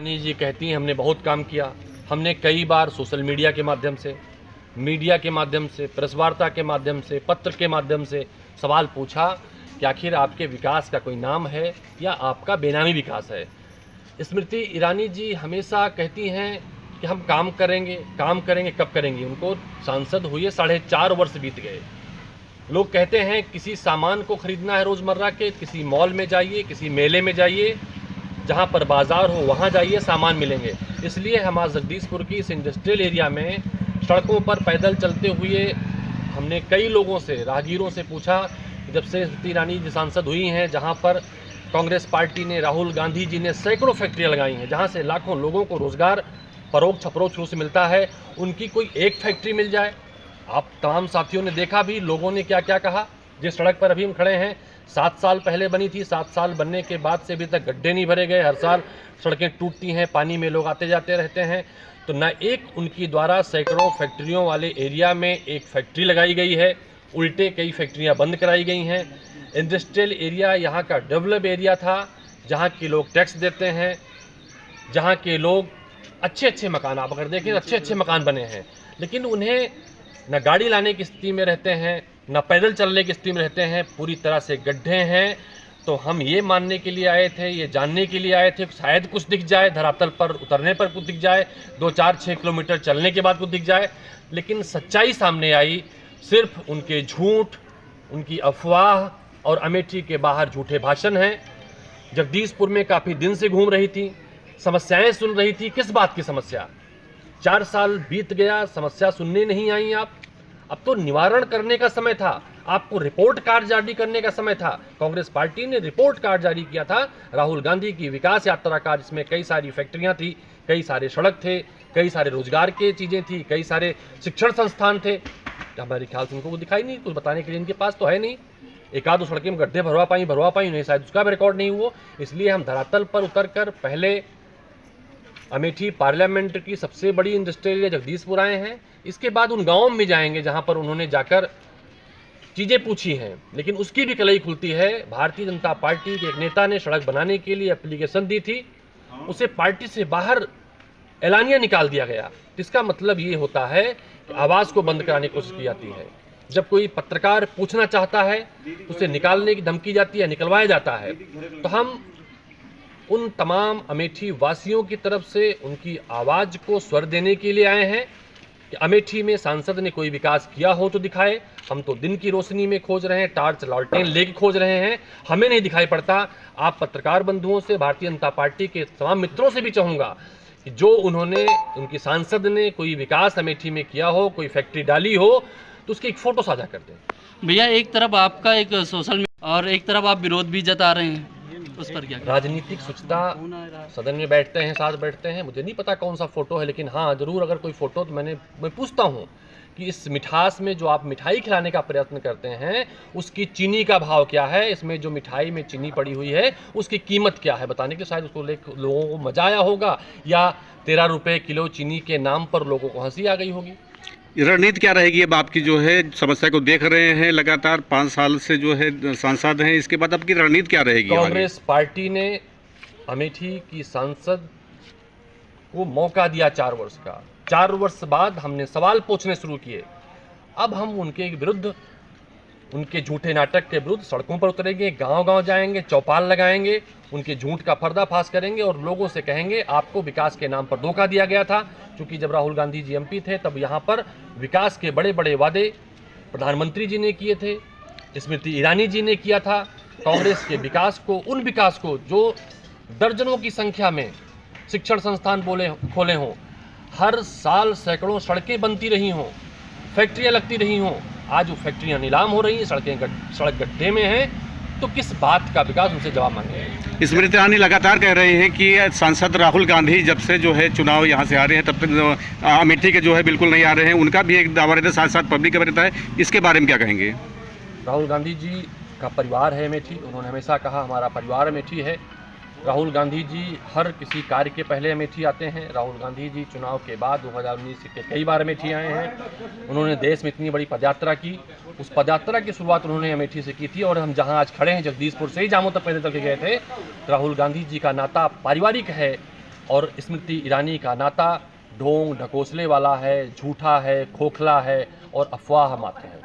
रानी जी कहती हैं हमने बहुत काम किया। हमने कई बार सोशल मीडिया के माध्यम से, प्रेस वार्ता के माध्यम से, पत्र के माध्यम से सवाल पूछा कि आखिर आपके विकास का कोई नाम है या आपका बेनामी विकास है। स्मृति ईरानी जी हमेशा कहती हैं कि हम काम करेंगे, कब करेंगी। उनको सांसद हुए 4.5 वर्ष बीत गए। लोग कहते हैं किसी सामान को खरीदना है रोज़मर्रा के, किसी मॉल में जाइए, किसी मेले में जाइए, जहाँ पर बाज़ार हो वहाँ जाइए, सामान मिलेंगे। इसलिए हमारा जगदीशपुर की इस इंडस्ट्रियल एरिया में सड़कों पर पैदल चलते हुए हमने कई लोगों से, राहगीरों से पूछा कि जब से स्मृति ईरानी जी सांसद हुई हैं, जहाँ पर कांग्रेस पार्टी ने, राहुल गांधी जी ने सैकड़ों फैक्ट्रियाँ लगाई हैं, जहाँ से लाखों लोगों को रोज़गार परोक्ष अप्रोक्ष रूप से मिलता है, उनकी कोई एक फैक्ट्री मिल जाए। आप तमाम साथियों ने देखा भी लोगों ने क्या क्या कहा। जिस सड़क पर अभी हम खड़े हैं 7 साल पहले बनी थी, 7 साल बनने के बाद से अभी तक गड्ढे नहीं भरे गए। हर साल सड़कें टूटती हैं, पानी में लोग आते जाते रहते हैं। तो न एक उनकी द्वारा सैकड़ों फैक्ट्रियों वाले एरिया में एक फैक्ट्री लगाई गई है, उल्टे कई फैक्ट्रियां बंद कराई गई हैं। इंडस्ट्रियल एरिया यहाँ का डेवलप एरिया था, जहाँ के लोग टैक्स देते हैं, जहाँ के लोग अच्छे मकान, आप अगर देखें अच्छे मकान बने हैं, लेकिन उन्हें न गाड़ी लाने की स्थिति में रहते हैं, न पैदल चलने की स्थिति में रहते हैं, पूरी तरह से गड्ढे हैं। तो हम ये मानने के लिए आए थे, ये जानने के लिए आए थे, शायद कुछ दिख जाए, धरातल पर उतरने पर कुछ दिख जाए, 2-4-6 किलोमीटर चलने के बाद कुछ दिख जाए। लेकिन सच्चाई सामने आई, सिर्फ उनके झूठ, उनकी अफवाह और अमेठी के बाहर झूठे भाषण हैं। जगदीशपुर में काफ़ी दिन से घूम रही थी, समस्याएं सुन रही थी। किस बात की समस्या? 4 साल बीत गया, समस्या सुनने नहीं आई आप। अब तो निवारण करने का समय था, आपको रिपोर्ट कार्ड जारी करने का समय था। कांग्रेस पार्टी ने रिपोर्ट कार्ड जारी किया था राहुल गांधी की विकास यात्रा का, जिसमें कई सारी फैक्ट्रियां थी, कई सारे सड़क थे, कई सारे रोजगार की चीज़ें थी, कई सारे शिक्षण संस्थान थे। हमारे ख्याल से उनको वो दिखाई नहीं, कुछ बताने के लिए इनके पास तो है नहीं। एक आध सड़कें में गड्ढे भरवा पाई नहीं, शायद उसका भी रिकॉर्ड नहीं हुआ। इसलिए हम धरातल पर उतरकर पहले अमेठी पार्लियामेंट की सबसे बड़ी इंडस्ट्रियल एरिया जगदीशपुर आए हैं। इसके बाद उन गाँव में जाएंगे जहाँ पर उन्होंने जाकर चीज़ें पूछी हैं, लेकिन उसकी भी कलई खुलती है। भारतीय जनता पार्टी के एक नेता ने सड़क बनाने के लिए एप्लीकेशन दी थी, उसे पार्टी से बाहर एलानिया निकाल दिया गया। इसका मतलब ये होता है कि आवाज़ को बंद कराने की कोशिश की जाती है। जब कोई पत्रकार पूछना चाहता है तो उसे निकालने की धमकी जाती है, निकलवाया जाता है। तो हम उन तमाम अमेठी वासियों की तरफ से उनकी आवाज़ को स्वर देने के लिए आए हैं कि अमेठी में सांसद ने कोई विकास किया हो तो दिखाए। हम तो दिन की रोशनी में खोज रहे हैं, टार्च लालटेन लेके खोज रहे हैं, हमें नहीं दिखाई पड़ता। आप पत्रकार बंधुओं से, भारतीय जनता पार्टी के तमाम मित्रों से भी चाहूँगा कि जो उन्होंने, उनकी सांसद ने कोई विकास अमेठी में किया हो, कोई फैक्ट्री डाली हो, तो उसकी एक फ़ोटो साझा कर दें। भैया, एक तरफ आपका एक सोशल और एक तरफ आप विरोध भी जता रहे हैं, उस पर क्या? राजनीतिक शुचिता, सदन में बैठते हैं, साथ बैठते हैं, मुझे नहीं पता कौन सा फ़ोटो है, लेकिन हाँ ज़रूर अगर कोई फ़ोटो, तो मैं पूछता हूँ कि इस मिठास में जो आप मिठाई खिलाने का प्रयत्न करते हैं, उसकी चीनी का भाव क्या है, इसमें जो मिठाई में चीनी पड़ी हुई है उसकी कीमत क्या है, बताने के शायद उसको लोगों को मजा आया होगा, या 13 रुपये किलो चीनी के नाम पर लोगों को हंसी आ गई होगी। रणनीति क्या रहेगी अब आपकी? जो है समस्या को देख रहे हैं लगातार, 5 साल से जो है सांसद हैं, इसके बाद आपकी रणनीति क्या रहेगी? कांग्रेस पार्टी ने अमेठी की सांसद को मौका दिया 4 वर्ष का। 4 वर्ष बाद हमने सवाल पूछने शुरू किए। अब हम उनके विरुद्ध, उनके झूठे नाटक के विरुद्ध सड़कों पर उतरेंगे, गांव-गांव जाएंगे, चौपाल लगाएंगे, उनके झूठ का पर्दाफाश करेंगे और लोगों से कहेंगे आपको विकास के नाम पर धोखा दिया गया था। क्योंकि जब राहुल गांधी जी एमपी थे तब यहाँ पर विकास के बड़े बड़े वादे प्रधानमंत्री जी ने किए थे, स्मृति ईरानी जी ने किया था। कांग्रेस के विकास को, उन विकास को जो दर्जनों की संख्या में शिक्षण संस्थान खोले हों, हर साल सैकड़ों सड़कें बनती रही हों, फैक्ट्रियाँ लगती रही हों, आज वो फैक्ट्रियाँ नीलाम हो रही हैं, सड़क गड्ढे में हैं, तो किस बात का विकास? उनसे जवाब मांगे। स्मृति ईरानी लगातार कह रहे हैं कि सांसद राहुल गांधी जब से जो है चुनाव यहाँ से आ रहे हैं तब तक अमेठी के जो है बिल्कुल नहीं आ रहे हैं, उनका भी एक दावा रहता है, साथ साथ पब्लिक का रहता है। इसके बारे में क्या कहेंगे? राहुल गांधी जी का परिवार है अमेठी, उन्होंने हमेशा कहा हमारा परिवार अमेठी है। राहुल गांधी जी हर किसी कार्य के पहले अमेठी आते हैं। राहुल गांधी जी चुनाव के बाद 2019 के कई बार अमेठी आए हैं। उन्होंने देश में इतनी बड़ी पदयात्रा की, उस पदयात्रा की शुरुआत उन्होंने अमेठी से की थी। और हम जहां आज खड़े हैं, जगदीशपुर से ही जामो तक पैदल चल के गए थे। राहुल गांधी जी का नाता पारिवारिक है, और स्मृति ईरानी का नाता ढोंग ढकोसले वाला है, झूठा है, खोखला है और अफवाह मात्र है।